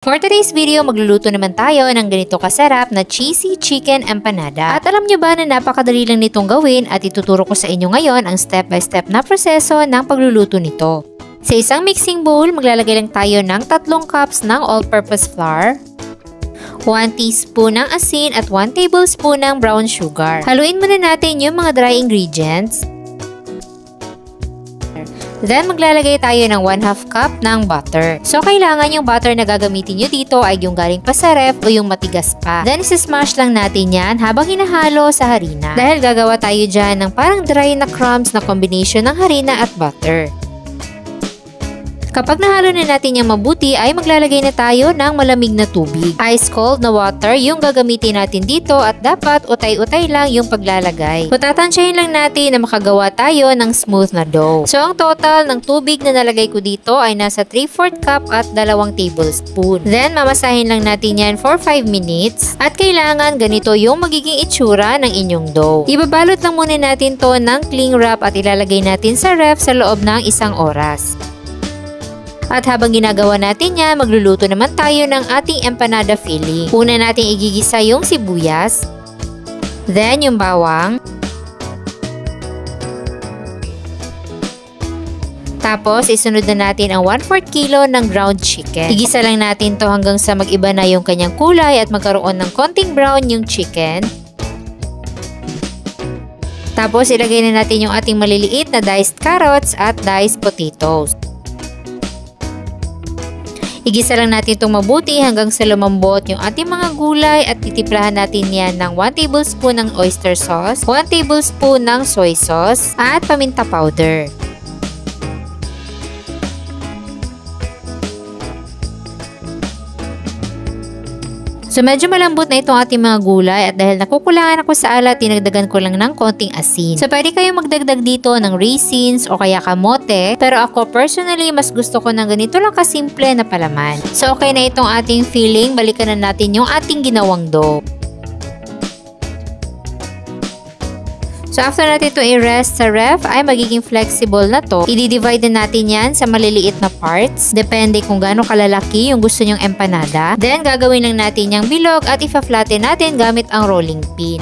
For today's video, magluluto naman tayo ng ganito kasarap na cheesy chicken empanada. At alam nyo ba na napakadali lang nitong gawin at ituturo ko sa inyo ngayon ang step-by-step na proseso ng pagluluto nito. Sa isang mixing bowl, maglalagay lang tayo ng 3 cups ng all-purpose flour, 1 teaspoon ng asin at 1 tablespoon ng brown sugar. Haluin muna natin yung mga dry ingredients. Then, maglalagay tayo ng 1/2 cup ng butter. So, kailangan yung butter na gagamitin nyo dito ay yung galing pa sa ref o yung matigas pa. Then, isi-smash lang natin yan habang hinahalo sa harina. Dahil gagawa tayo dyan ng parang dry na crumbs na combination ng harina at butter. Kapag nahalo na natin yung mabuti ay maglalagay na tayo ng malamig na tubig. Ice cold na water yung gagamitin natin dito at dapat utay-utay lang yung paglalagay. Tatansyahin lang natin na makagawa tayo ng smooth na dough. So ang total ng tubig na nalagay ko dito ay nasa 3/4 cup at 2 tablespoon. Then mamasahin lang natin yan for 5 minutes at kailangan ganito yung magiging itsura ng inyong dough. Ibabalot lang muna natin to ng cling wrap at ilalagay natin sa ref sa loob ng 1 oras. At habang ginagawa natin yan, magluluto naman tayo ng ating empanada filling. Una natin igigisa yung sibuyas, then yung bawang, tapos isunod na natin ang 1/4 kilo ng ground chicken. Igisa lang natin to hanggang sa mag-iba na yung kanyang kulay at magkaroon ng konting brown yung chicken. Tapos ilagay na natin yung ating maliliit na diced carrots at diced potatoes. Igisa lang natin itong mabuti hanggang sa lumambot yung ating mga gulay at titiplahan natin yan ng 1 tablespoon ng oyster sauce, 1 tablespoon ng soy sauce, at paminta powder. So medyo malambot na itong ating mga gulay at dahil nakukulangan ako sa alat, tinagdagan ko lang ng konting asin. So pwede kayong magdagdag dito ng raisins o kaya kamote, pero ako personally mas gusto ko ng ganito lang kasimple na palaman. So okay na itong ating filling, balikan na natin yung ating ginawang dough. So after natin ito i-rest sa ref ay magiging flexible na to. I-divide na natin yan sa maliliit na parts. Depende kung gaano kalalaki yung gusto nyong empanada. Then gagawin lang natin yung bilog at ipa-flatten natin gamit ang rolling pin.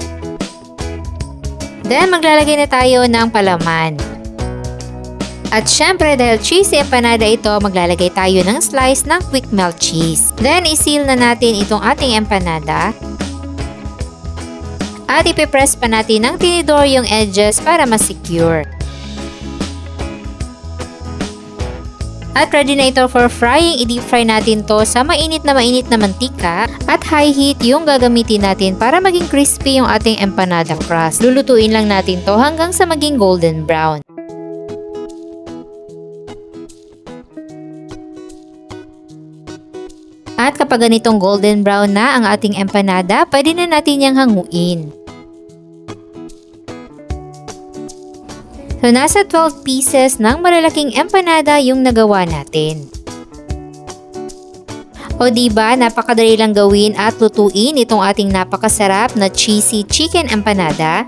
Then maglalagay na tayo ng palaman. At syempre dahil cheesy empanada ito, maglalagay tayo ng slice ng quick melt cheese. Then i-seal na natin itong ating empanada. At ipipress pa natin ng tinidor yung edges para mas-secure. At ready na ito for frying. I-deep fry natin to sa mainit na mantika at high heat yung gagamitin natin para maging crispy yung ating empanada crust. Lulutuin lang natin to hanggang sa maging golden brown. At kapag ganitong golden brown na ang ating empanada, pwede na natin yang hanguin. So, nasa 12 pieces ng malalaking empanada yung nagawa natin. O diba, napakadali lang gawin at lutuin itong ating napakasarap na cheesy chicken empanada.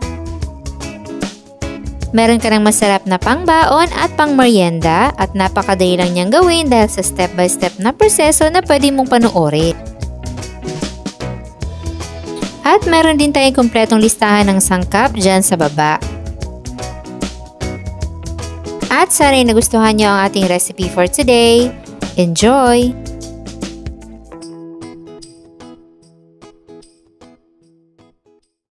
Meron ka ng masarap na pangbaon at pangmerienda at napakadali lang niyang gawin dahil sa step-by-step na proseso na pwede mong panoorin. At meron din tayong kumpletong listahan ng sangkap dyan sa baba. At sana'y nagustuhan niyo ang ating recipe for today. Enjoy!